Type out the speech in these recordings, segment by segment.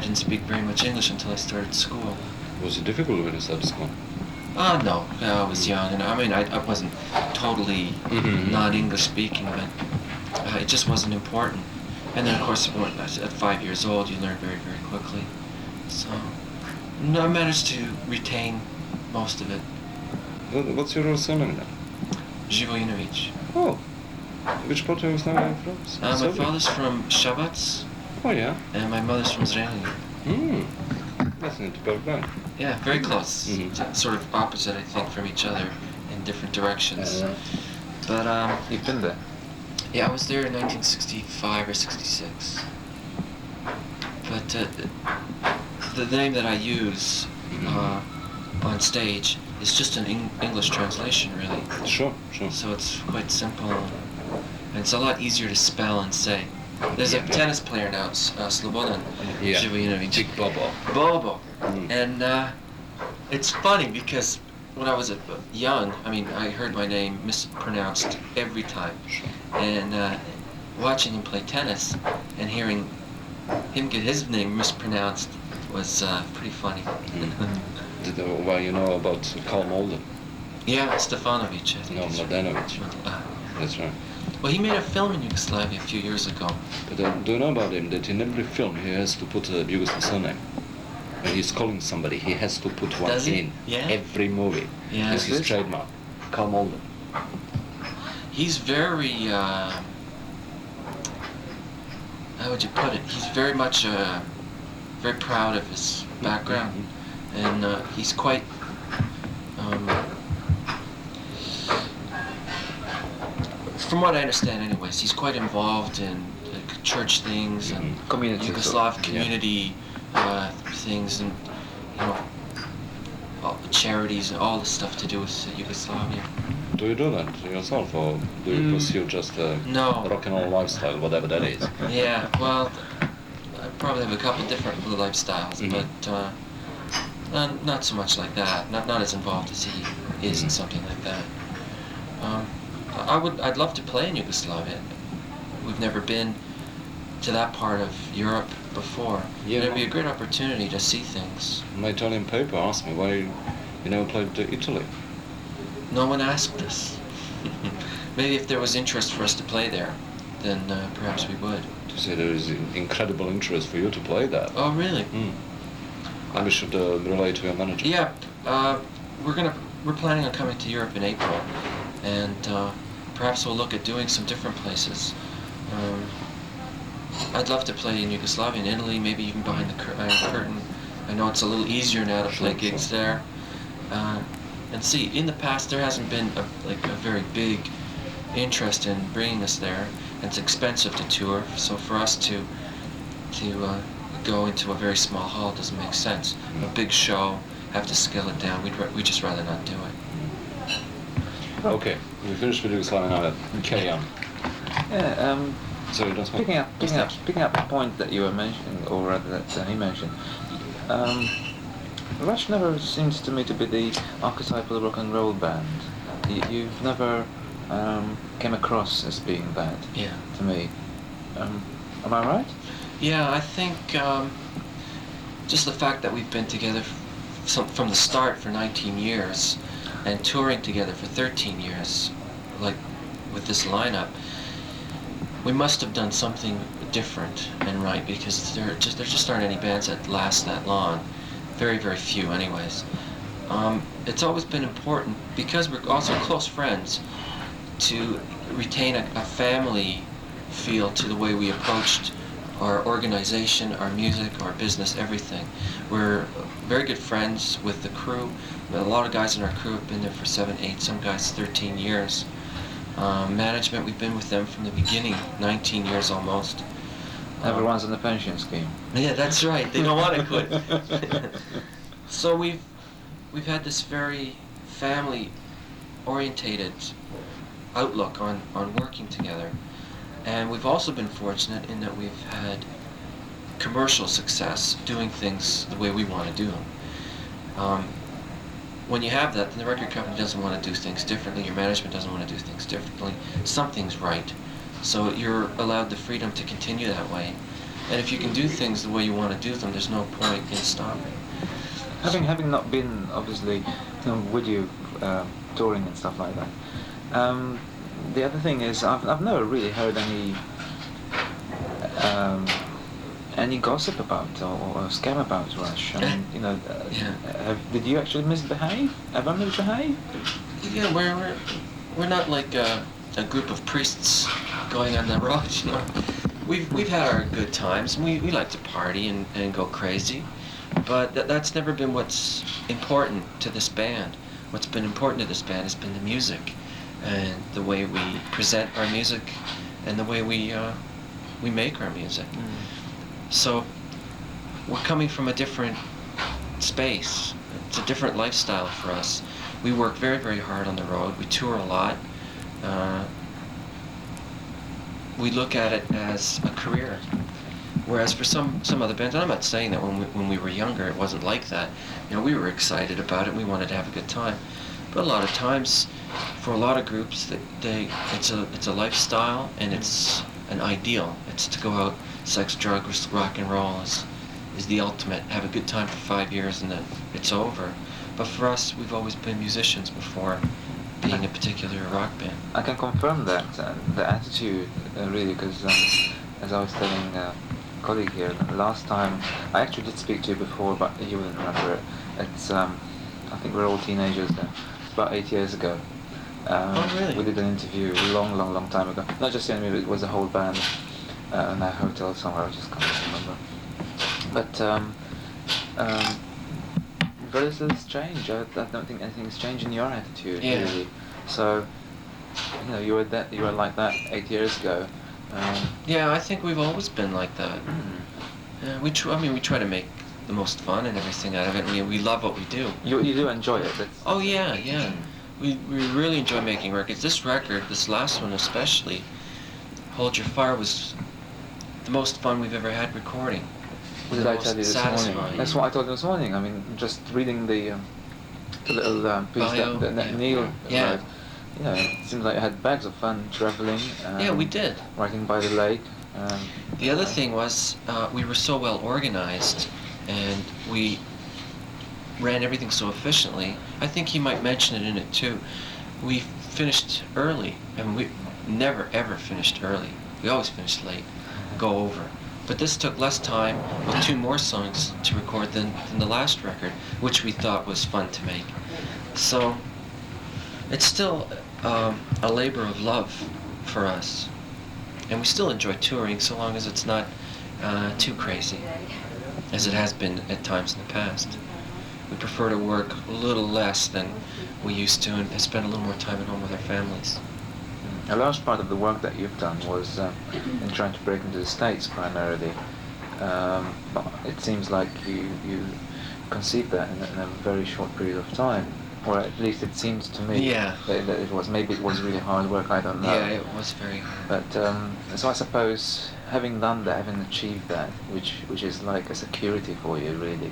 didn't speak very much English until I started school. Was it difficult when you started school? No, I was young, and I mean, I wasn't totally non-English speaking, but it just wasn't important. And then, of course, at 5 years old, you learn very, very quickly. So, no, I managed to retain most of it. What's your surname then? Živojinović. Oh, which part of Yugoslavia are you from? My father's from Šabac, Oh yeah. and my mother's from Zrenjanin. That's not too bad. Yeah, very close. Mm-hmm. Sort of opposite, I think, from each other in different directions. But You've been there? yeah, I was there in 1965 or 66. But the name that I use on stage is just an English translation, really. Sure. So it's quite simple, and it's a lot easier to spell and say. There's a tennis player now, Slobodan Živojinović. Big Bobo. Bobo. And it's funny because when I was young, I mean, I heard my name mispronounced every time. And watching him play tennis and hearing him get his name mispronounced was pretty funny. Well, you know about Karl Malden? Yeah, Stefanovic, I think. No, Mladenovic. That's right. Well, he made a film in Yugoslavia a few years ago. But do you know about him that in every film he has to put a Yugoslav surname? When he's calling somebody, he has to put one Does he? in Yeah? every movie. Yeah. That's his trademark. Karl Malden. He's very, how would you put it? He's very much, very proud of his background. And he's quite, from what I understand anyways, he's quite involved in church things and Community Yugoslav community things, and all the charities and all the stuff to do with Yugoslavia. Do you do that yourself, or do you pursue just a No. rock and roll lifestyle, whatever that is? Yeah, well, I probably have a couple different lifestyles, but not so much like that. Not as involved as he is in something like that. I'd love to play in Yugoslavia. We've never been to that part of Europe before. Yeah. It'd be a great opportunity to see things. My Italian paper asked me why you never played Italy. No one asked us. Maybe if there was interest for us to play there, then perhaps we would. To say there is incredible interest for you to play there. Oh, really? And we should relay to your manager. Yeah, we're planning on coming to Europe in April, and perhaps we'll look at doing some different places. I'd love to play in Yugoslavia, in Italy, maybe even behind the Iron Curtain. I know it's a little easier now to play gigs there. And see, in the past there hasn't been a very big interest in bringing us there. And it's expensive to tour, so for us to go into a very small hall doesn't make sense. A big show, have to scale it down. We'd just rather not do it. Okay, we finished with Yugoslavia now. Carry on. Yeah. Sorry, don't smoke. Picking up the point that you were mentioning, or rather that he mentioned. Rush never seems to me to be the archetypal rock and roll band. You've never came across as being that. Yeah. To me. Am I right? Yeah, I think just the fact that we've been together from the start for 19 years and touring together for 13 years, like with this lineup, we must have done something different and right, because there just aren't any bands that last that long. Very, very few anyways. It's always been important, because we're also close friends, to retain a family feel to the way we approached our organization, our music, our business, everything. We're very good friends with the crew. A lot of guys in our crew have been there for 7, 8, some guys 13 years. Management, we've been with them from the beginning, 19 years almost. Everyone's on the pension scheme. Yeah, that's right. They don't want to quit. So we've had this very family-orientated outlook on working together. And we've also been fortunate in that we've had commercial success doing things the way we want to do them. When you have that, then the record company doesn't want to do things differently, your management doesn't want to do things differently, something's right. So you're allowed the freedom to continue that way. And if you can do things the way you want to do them, there's no point in stopping. Having not been obviously with you touring and stuff like that, the other thing is I've never really heard any gossip about or scam about Rush. I mean, did you actually misbehave? Ever misbehave? Yeah, we're not like a group of priests going on the road. You know, we've had our good times. We like to party and go crazy, but that's never been what's important to this band. What's been important to this band has been the music, and the way we present our music, and the way we make our music. So we're coming from a different space. It's a different lifestyle for us. We work very, very hard on the road. We tour a lot. We look at it as a career. Whereas for some other bands, and I'm not saying that when we were younger it wasn't like that. You know, we were excited about it. We wanted to have a good time. But a lot of times, for a lot of groups, it's a lifestyle and it's an ideal. It's to go out, sex, drugs, rock and roll is the ultimate. Have a good time for 5 years and then it's over. But for us, we've always been musicians before being a particular rock band. I can confirm that, the attitude, really, because as I was telling a colleague here, last time, I actually did speak to you before, but you wouldn't remember it. It's, I think we're all teenagers then. It's about 8 years ago. Oh, really? We did an interview a long time ago. Not just the enemy, it was a whole band in a hotel somewhere, I just can't remember. But very little's changed. I don't think anything's changed in your attitude, really. So, you know, you were like that 8 years ago. Yeah, I think we've always been like that. We try to make the most fun and everything out of it. We love what we do. You do enjoy it. Oh yeah. We really enjoy making records. This record, this last one especially, Hold Your Fire, was the most fun we've ever had recording. What did I tell you this morning? That's what I told you this morning. I mean, just reading the little piece that Neil wrote. You know, it seems like you had bags of fun traveling. Yeah, we did. Writing by the lake. The other thing was we were so well organized, and we ran everything so efficiently. I think he might mention it in it too. We finished early, and we never ever finished early. We always finished late, go over. But this took less time with 2 more songs to record than the last record, which we thought was fun to make. So it's still a labor of love for us. And we still enjoy touring so long as it's not too crazy, as it has been at times in the past. We prefer to work a little less than we used to and spend a little more time at home with our families. A large part of the work that you've done was in trying to break into the States primarily. But it seems like you conceived that in a very short period of time. Or at least it seems to me that it was. Maybe it was really hard work, I don't know. Yeah, it was very hard. But so I suppose having done that, having achieved that, which is like a security for you really,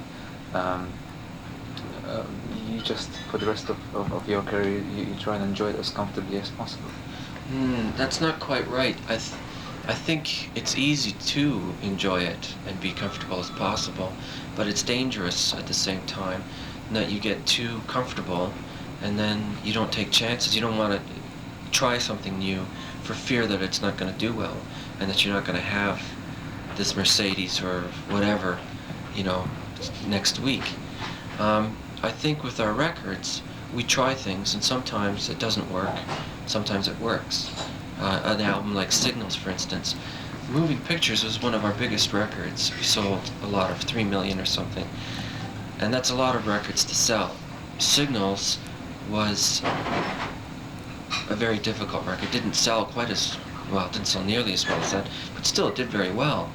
you just, for the rest of your career, you try and enjoy it as comfortably as possible. That's not quite right. I think it's easy to enjoy it and be comfortable as possible, but it's dangerous at the same time. That you get too comfortable and then you don't take chances. You don't want to try something new for fear that it's not going to do well and that you're not going to have this Mercedes or whatever, you know, next week. I think with our records, we try things and sometimes it doesn't work, sometimes it works. An album like Signals, for instance. Moving Pictures was one of our biggest records. We sold a lot of 3 million or something. And that's a lot of records to sell. Signals was a very difficult record. It didn't sell quite as well, it didn't sell nearly as well as that, but still it did very well.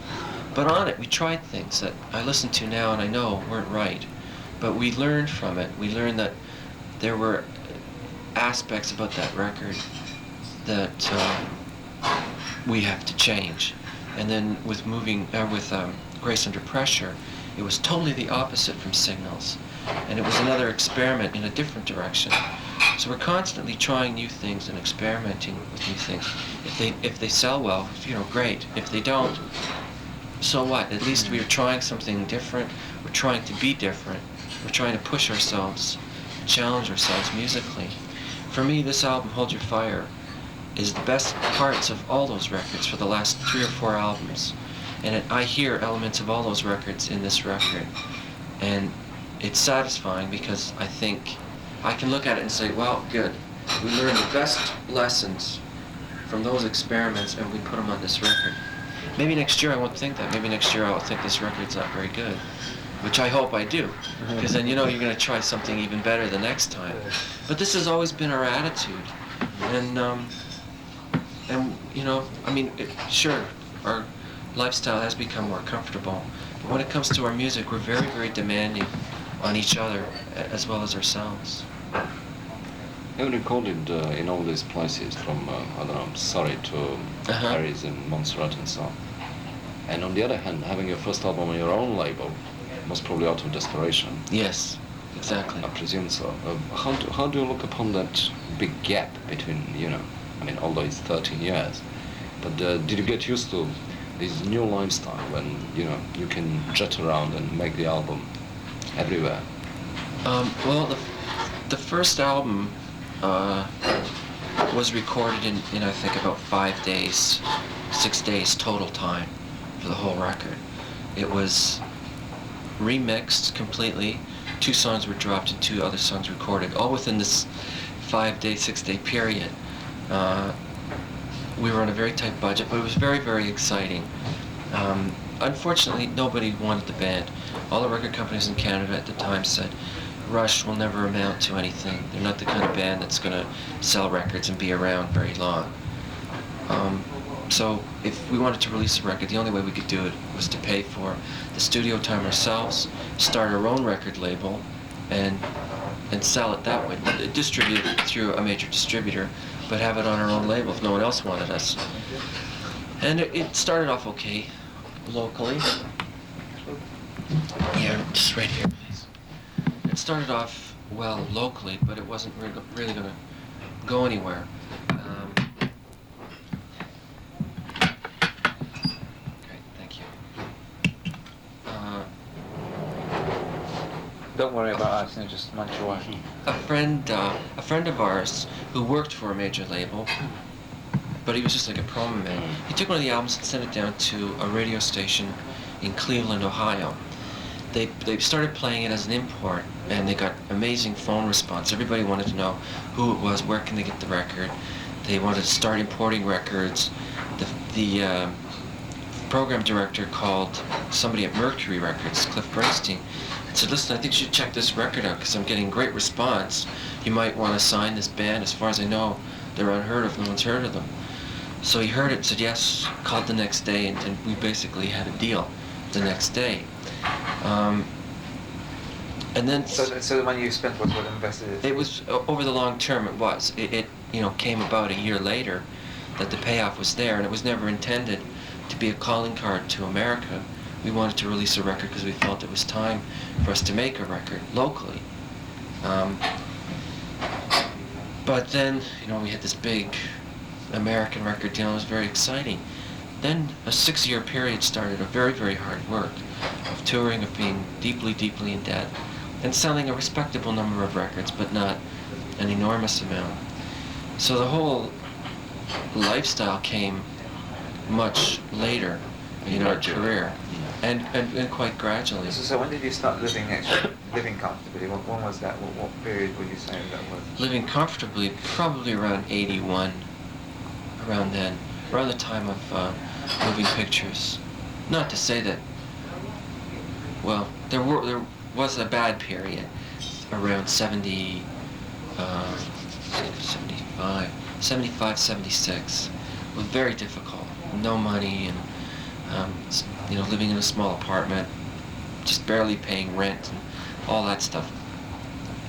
But on it, we tried things that I listen to now and I know weren't right. But we learned from it. We learned that there were aspects about that record that we have to change. And then with Grace Under Pressure, it was totally the opposite from Signals, and it was another experiment in a different direction. So we're constantly trying new things and experimenting with new things. If they sell well, you know, great. If they don't, so what? At least we are trying something different. We're trying to be different. We're trying to push ourselves, challenge ourselves musically. For me, this album, Hold Your Fire, is the best parts of all those records for the last 3 or 4 albums. And I hear elements of all those records in this record. And it's satisfying because I think I can look at it and say, well, good. We learned the best lessons from those experiments and we put them on this record. Maybe next year I won't think that. Maybe next year I'll think this record's not very good, which I hope I do, because then you're going to try something even better the next time. But this has always been our attitude, and sure, our lifestyle has become more comfortable, but when it comes to our music, we're very, very demanding on each other as well as ourselves. You recorded in all these places, from Surrey to Paris and Montserrat and so on. And on the other hand, having your first album on your own label was probably out of desperation. Yes, exactly. I presume so. How do you look upon that big gap between, although it's 13 years, but did you get used to this new lifestyle when, you can jet around and make the album everywhere? Well, the first album was recorded in I think about 5 days, 6 days total time for the whole record. It was remixed completely. 2 songs were dropped and 2 other songs recorded, all within this 5-day, 6-day period. We were on a very tight budget, but it was very, very exciting. Unfortunately, nobody wanted the band. All the record companies in Canada at the time said, Rush will never amount to anything. They're not the kind of band that's going to sell records and be around very long. So if we wanted to release a record, the only way we could do it was to pay for the studio time ourselves, start our own record label, and sell it that way. Distribute it through a major distributor, but have it on our own label if no one else wanted us. And it started off okay, locally. Yeah, just right here, please. It started off well locally, but it wasn't really going to go anywhere. Great, thank you. Don't worry about us, just munch away. A friend of ours who worked for a major label, but he was just like a promo man. He took one of the albums and sent it down to a radio station in Cleveland, Ohio. They started playing it as an import, and they got amazing phone response. Everybody wanted to know who it was, where can they get the record. They wanted to start importing records. The program director called somebody at Mercury Records, Cliff Bernstein, and said, listen, I think you should check this record out because I'm getting great response. You might want to sign this band. As far as I know, they're unheard of. No one's heard of them. So he heard it, said yes, called the next day, and we basically had a deal the next day. And then So the money you spent was what invested? it was over the long term. It was. It came about a year later that the payoff was there, and it was never intended to be a calling card to America. We wanted to release a record because we felt it was time for us to make a record locally. But then, we had this big American record deal. It was very exciting. Then a 6-year period started of very, very hard work, of touring, of being deeply, deeply in debt, and selling a respectable number of records, but not an enormous amount. So the whole lifestyle came much later in our career, and quite gradually. So when did you start living comfortably? When was that? What period would you say that was? Living comfortably, probably around 81, around then, around the time of moving pictures. Not to say that, well, there was a bad period around 75, 76. It was very difficult. No money, and living in a small apartment, just barely paying rent and all that stuff.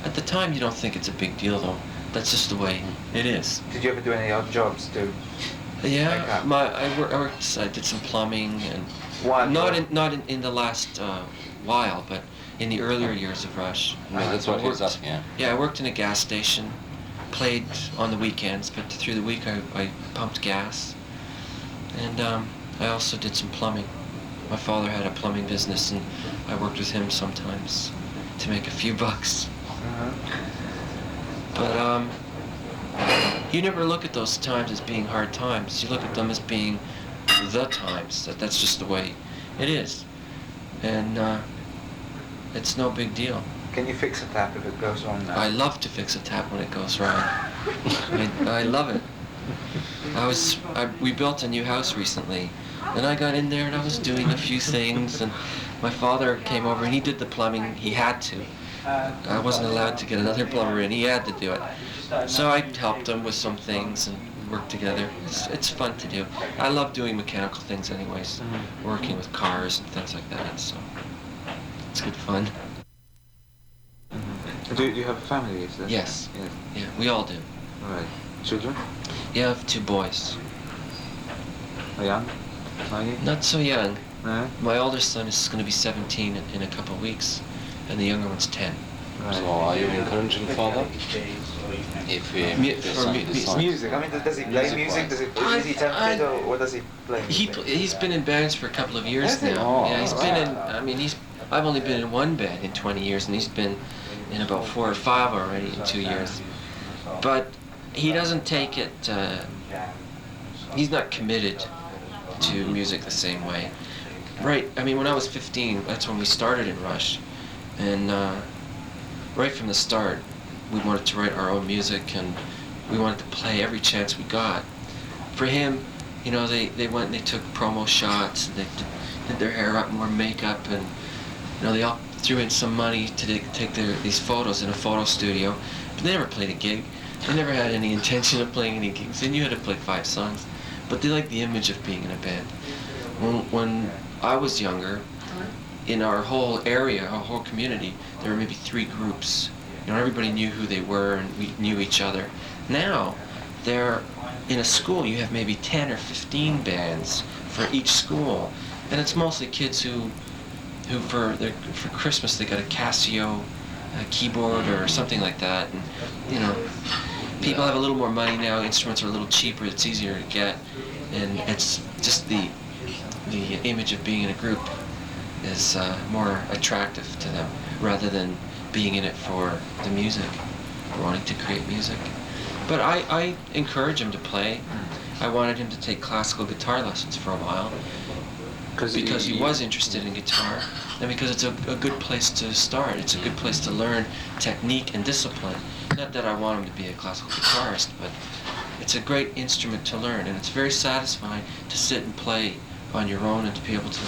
At the time, you don't think it's a big deal, though. That's just the way it is. Did you ever do any odd jobs too? Yeah, I did some plumbing, and not in the last while, but in the earlier years of Rush. That's what he was asking, yeah. Yeah, I worked in a gas station, played on the weekends, but through the week I pumped gas, and I also did some plumbing. My father had a plumbing business, and I worked with him sometimes to make a few bucks. But you never look at those times as being hard times. You look at them as being the times. That's just the way it is. And it's no big deal. Can you fix a tap if it goes wrong now? I love to fix a tap when it goes wrong. I love it. We built a new house recently, and I got in there and I was doing a few things, and my father came over and he did the plumbing. He had to. I wasn't allowed to get another plumber in. He had to do it. So I helped him with some things and we worked together. It's fun to do. I love doing mechanical things anyways, working with cars and things like that, so it's good fun. Do you have a family? Is that Yes. Yes. Yeah, we all do. Right. Children? Yeah, I have 2 boys. Are young? Are you? Not so young. No? My older son is going to be 17 in a couple of weeks, and the younger one's 10. Right. So are you encouraging father? If he Music. I mean, does he play music? Is he talented, or what does he play? He's been in bands for a couple of years Has he? now. Oh, Yeah, he's been in. I mean, I've only been in one band in 20 years, and he's been in about 4 or 5 already in 2 years. But he doesn't take it. He's not committed to music the same way. Right. I mean, when I was 15, that's when we started in Rush, and right from the start, we wanted to write our own music, and we wanted to play every chance we got. For him, you know, they went and they took promo shots, and they did their hair up, more makeup, and you know, they all threw in some money to take these photos in a photo studio, but they never played a gig. They never had any intention of playing any gigs. They knew how to play 5 songs, but they liked the image of being in a band. When I was younger, in our whole area, our whole community, there were maybe 3 groups. You know, everybody knew who they were, and we knew each other. Now, they're in a school, you have maybe 10 or 15 bands for each school, and it's mostly kids who for Christmas they got a Casio keyboard or something like that, and you know, people have a little more money now. Instruments are a little cheaper. It's easier to get, and it's just the image of being in a group is more attractive to them rather than being in it for the music, or wanting to create music. But I encourage him to play. I wanted him to take classical guitar lessons for a while because he was interested in guitar, and because it's a good place to start. It's a good place to learn technique and discipline. Not that I want him to be a classical guitarist, but it's a great instrument to learn, and it's very satisfying to sit and play on your own and to be able to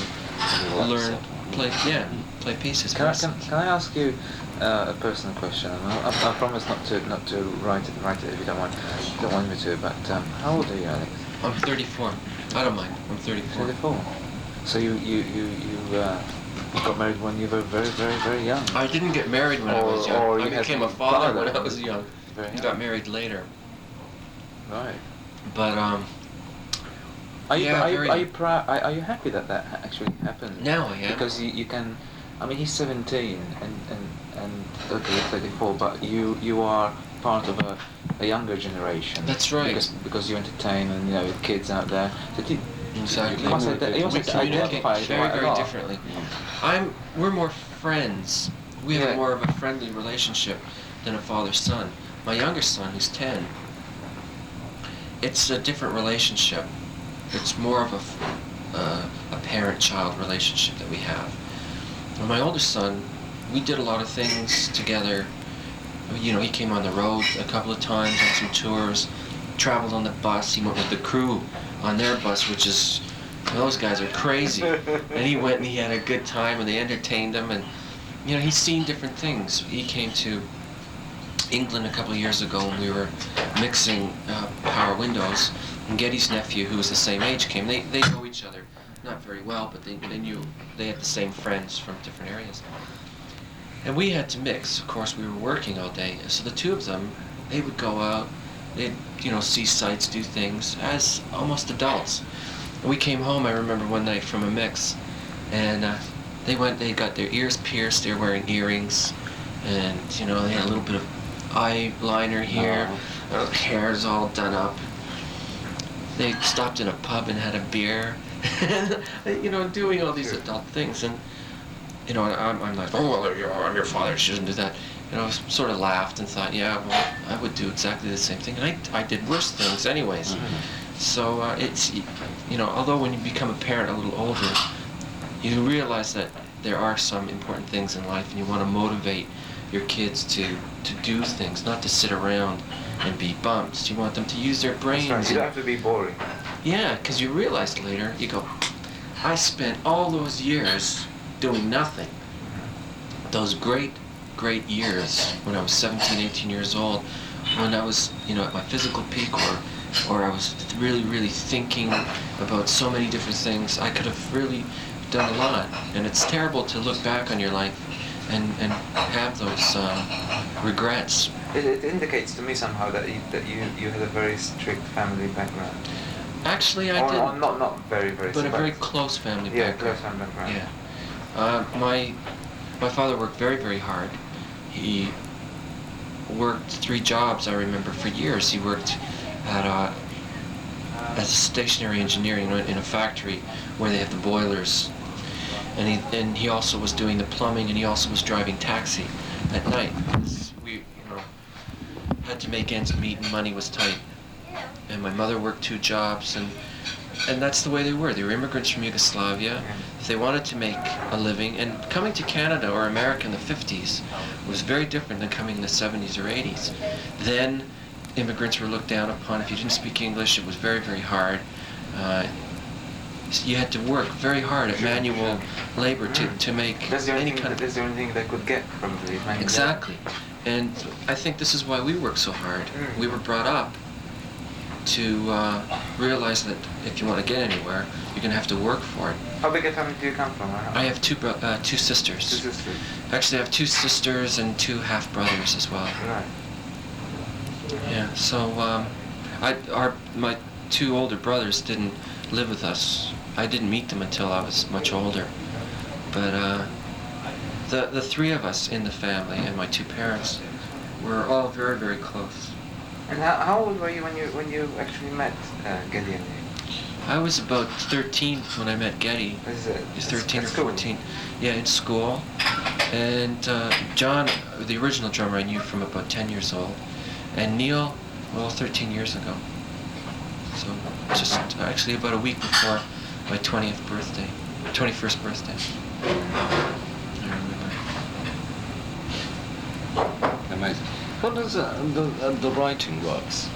learn, play pieces. Can I ask you a personal question? I promise not to write it if you don't want me to. But how old are you, Alex? I'm 34. I don't mind. I'm 34. 34. So you got married when you were very, very, very young. I didn't get married when I was young. Or I you had became a some father when I was young. Very young. Got married later. Right. But Are you very- proud? Are you happy that actually happened? Now I am. Because you can. I mean, he's 17 and okay, you're 34, but you are part of a younger generation. That's right. Because you entertain and with kids out there. So Exactly. You must We identify communicate very, quite a very lot. differently. We're more friends. We have more of a friendly relationship than a father-son. My younger son, who's 10, it's a different relationship. It's more of a parent-child relationship that we have. And my older son, we did a lot of things together. You know, he came on the road a couple of times on some tours, traveled on the bus. He went with the crew on their bus, which is, those guys are crazy. And he went and he had a good time, and they entertained him, and you know, he's seen different things. He came to England a couple of years ago when we were mixing power windows, and Geddy's nephew, who was the same age, came. They know each other, not very well, but they knew, they had the same friends from different areas. And we had to mix. Of course, we were working all day, so the two of them, they would go out, they'd, you know, see sights, do things as almost adults. And we came home, I remember one night from a mix, and they got their ears pierced, they were wearing earrings, and you know, they had a little bit of eyeliner here, their hair's all done up. They stopped in a pub and had a beer, and, you know, doing all these adult things, and you know, I'm like, oh, well, I'm your father, you shouldn't do that. You know, I sort of laughed and thought, yeah, well, I would do exactly the same thing, and I did worse things anyways. So it's, you know, although when you become a parent a little older, you realize that there are some important things in life, and you want to motivate your kids to do things, not to sit around and be bumps. You want them to use their brains. That's right. You don't have to be boring. Yeah, because you realize later, you go, I spent all those years doing nothing. Those great years when I was 17, 18 years old, when I was, you know, at my physical peak, or I was really thinking about so many different things. I could have really done a lot, and it's terrible to look back on your life and have those regrets. It indicates to me somehow that you had a very strict family background. Actually, I did. Not very but a very close family background. Yeah, close family background. Yeah. My father worked very hard. He worked 3 jobs, I remember, for years. He worked at as a stationary engineer, you know, in a factory where they have the boilers, and he also was doing the plumbing, and he also was driving taxi at night. We, you know, had to make ends meet, and money was tight. And my mother worked 2 jobs, and that's the way they were. They were immigrants from Yugoslavia. If they wanted to make a living, and coming to Canada or America in the 50s was very different than coming in the 70s or 80s. Then immigrants were looked down upon. If you didn't speak English, it was very hard. You had to work very hard at manual labor to make any kind of... That's the only thing they could get from the manual. Exactly. And I think this is why we work so hard. We were brought up to realize that if you want to get anywhere, you're going to have to work for it. How big a family do you come from? I have two sisters. 2 sisters. Actually, I have 2 sisters and 2 half-brothers as well. Right. Yeah, so my 2 older brothers didn't live with us. I didn't meet them until I was much older. But the 3 of us in the family and my 2 parents were all very close. And how old were you when you actually met Geddy and I was about 13 when I met Geddy. He was 13 or 14. Yeah, in school. And John, the original drummer, I knew from about 10 years old. And Neil, well, 13 years ago. So just actually about a week before my 21st birthday. I remember. Amazing. How does the writing works?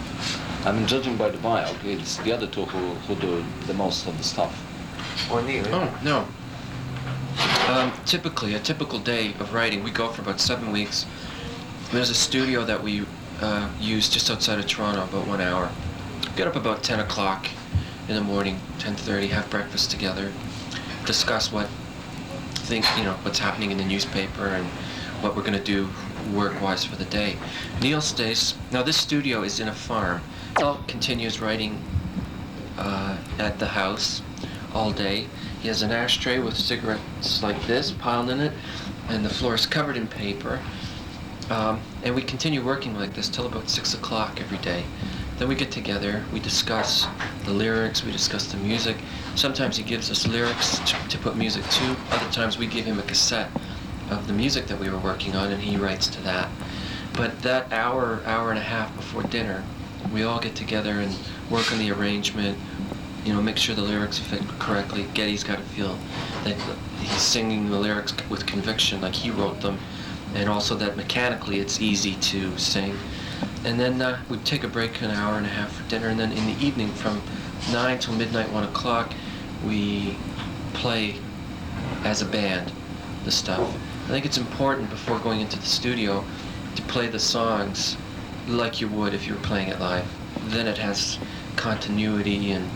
I mean, judging by the bio, it's the other 2 who do the most of the stuff. Or Neil? Oh, no. Typically, a typical day of writing, we go for about 7 weeks. There's a studio that we use just outside of Toronto, about 1 hour. Get up about 10 o'clock in the morning, 10:30, have breakfast together, discuss what's happening in the newspaper and what we're going to do work-wise for the day. Neil stays. Now, this studio is in a farm. Neil continues writing at the house all day. He has an ashtray with cigarettes like this piled in it, and the floor is covered in paper. And we continue working like this till about 6 o'clock every day. Then we get together, we discuss the lyrics, we discuss the music. Sometimes he gives us lyrics to put music to. Other times we give him a cassette of the music that we were working on, and he writes to that. But that hour and a half before dinner, we all get together and work on the arrangement, make sure the lyrics fit correctly. Geddy's got to feel that he's singing the lyrics with conviction, like he wrote them, and also that mechanically it's easy to sing. And then we take a break, an hour and a half for dinner, and then in the evening from 9 till midnight, 1 o'clock, we play as a band the stuff. I think it's important before going into the studio to play the songs like you would if you were playing it live. Then it has continuity and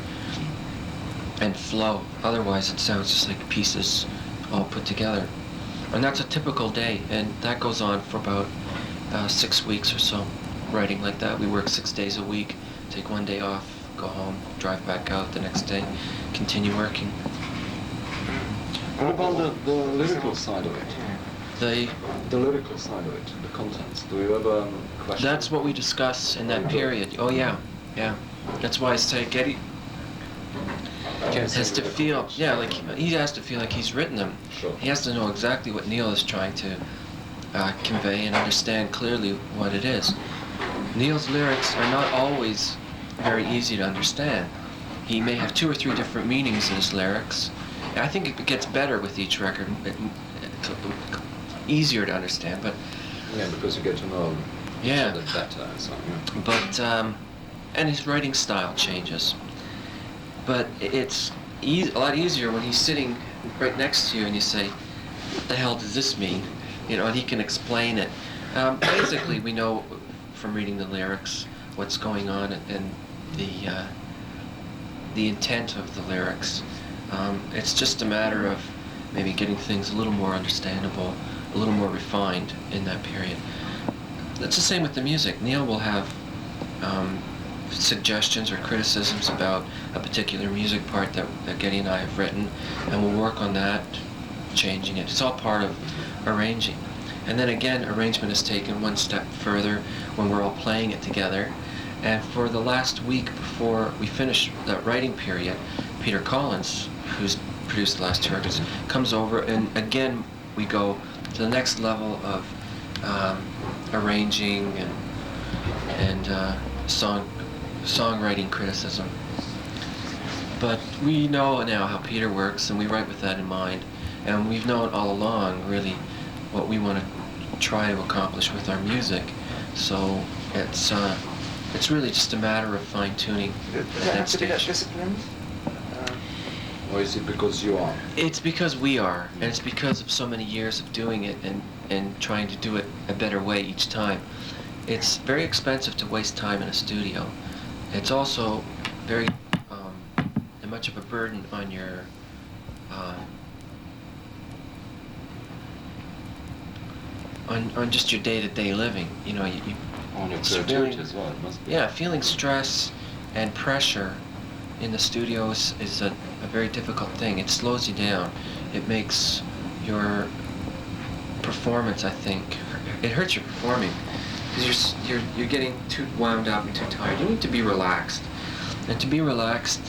flow. Otherwise it sounds just like pieces all put together. And that's a typical day, and that goes on for about 6 weeks or so, writing like that. We work 6 days a week, take 1 day off, go home, drive back out the next day, continue working. What about the lyrical side of it? The lyrical side of it, the contents. Do you ever question? That's what we discuss in that period. Oh yeah. That's why I say has to feel, yeah, like he has to feel like he's written them. Sure. He has to know exactly what Neil is trying to convey and understand clearly what it is. Neil's lyrics are not always very easy to understand. He may have 2 or 3 different meanings in his lyrics. And I think it gets better with each record, easier to understand, but Yeah, because you get to know each yeah. other better. So, yeah. But and his writing style changes. But it's a lot easier when he's sitting right next to you and you say, "What the hell does this mean?" You know, and he can explain it. Basically, we know from reading the lyrics what's going on and the intent of the lyrics. It's just a matter of maybe getting things a little more understandable, a little more refined in that period. It's the same with the music. Neil will have suggestions or criticisms about a particular music part that Geddy and I have written, and we'll work on that, changing it. It's all part of arranging. And then again, arrangement is taken one step further when we're all playing it together. And for the last week before we finish that writing period, Peter Collins, who's produced the last 2 records, comes over, and again we go to the next level of arranging and songwriting criticism. But we know now how Peter works, and we write with that in mind. And we've known all along, really, what we want to try to accomplish with our music. So it's really just a matter of fine-tuning Does at it that have to be that stage. disciplined? Or is it because you are? It's because we are, and it's because of so many years of doing it and trying to do it a better way each time. It's very expensive to waste time in a studio. It's also very much of a burden on your on just your day-to-day living. You know, you On your it's creativity feeling- as well, it must be. Yeah, feeling stress and pressure in the studio is a very difficult thing. It slows you down. It makes your performance, I think, it hurts your performing because you're getting too wound up and too tired. You need to be relaxed, and to be relaxed,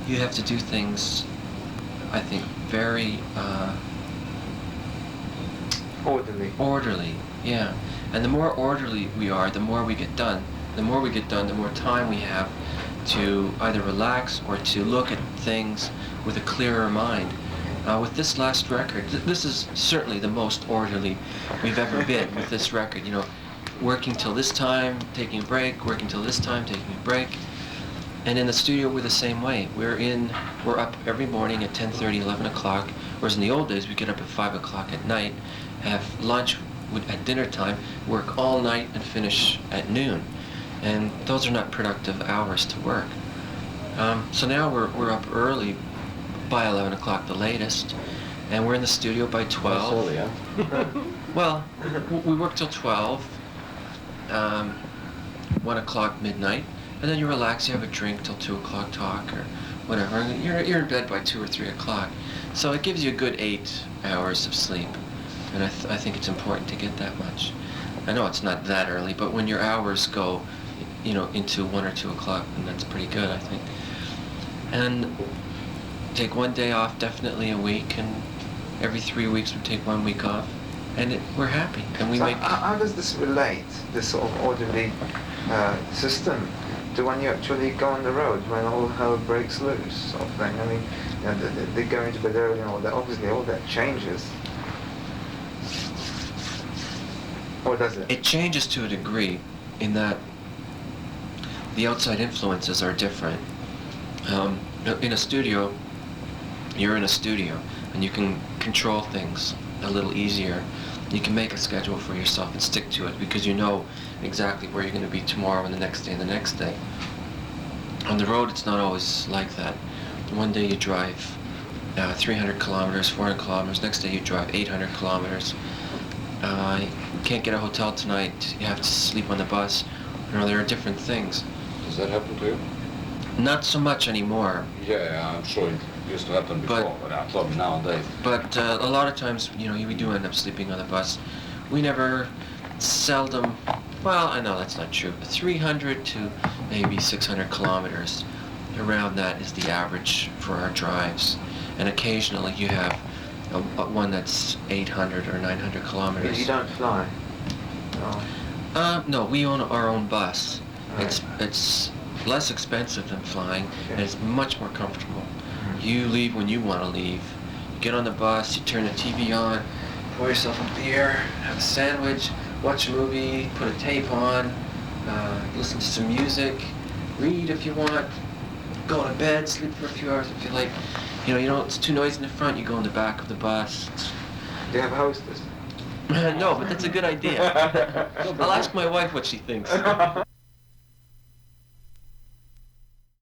you have to do things, I think, very orderly. Yeah, and the more orderly we are, the more we get done. The more we get done, the more time we have to either relax or to look at things with a clearer mind. With this last record, this is certainly the most orderly we've ever been with this record. You know, working till this time, taking a break, working till this time, taking a break. And in the studio, we're the same way. We're up every morning at 10:30, 11 o'clock, whereas in the old days, we get up at 5 o'clock at night, have lunch at dinner time, work all night, and finish at noon. And those are not productive hours to work. So now we're up early, by 11 o'clock the latest, and we're in the studio by 12. That's early, yeah? Well, we work till 12, 1 o'clock, midnight, and then you relax, you have a drink till 2 o'clock, talk, or whatever, and you're in bed by 2 or 3 o'clock. So it gives you a good 8 hours of sleep, and I think it's important to get that much. I know it's not that early, but when your hours go, you know, into 1 or 2 o'clock, and that's pretty good, I think. And take one day off, definitely a week, and every 3 weeks we take 1 week off, and we're happy, and we So make. how does this relate, this sort of orderly system, to when you actually go on the road, when all hell breaks loose, sort of thing? I mean, you know, they go into bed early and all that. Obviously, all that changes. Or does it? It changes to a degree, in that the outside influences are different. In a studio, you're in a studio, and you can control things a little easier. You can make a schedule for yourself and stick to it because you know exactly where you're going to be tomorrow and the next day and the next day. On the road, it's not always like that. One day you drive 300 kilometers, 400 kilometers. Next day you drive 800 kilometers. You can't get a hotel tonight. You have to sleep on the bus. You know, there are different things. Does that happen to you? Not so much anymore. Yeah, I'm sure it used to happen before, but I thought nowadays. But a lot of times, you know, we do end up sleeping on the bus. We seldom, well, I know that's not true, 300 to maybe 600 kilometers. around that is the average for our drives. And occasionally you have one that's 800 or 900 kilometers. You don't fly? Oh. No, we own our own bus. Right. It's less expensive than flying, and it's much more comfortable. Mm-hmm. You leave when you want to leave. You get on the bus, you turn the TV on, pour yourself a beer, have a sandwich, watch a movie, put a tape on, listen to some music, read if you want, go to bed, sleep for a few hours if you like. It's too noisy in the front, you go in the back of the bus. Do you have a hostess? No, but that's a good idea. I'll ask my wife what she thinks.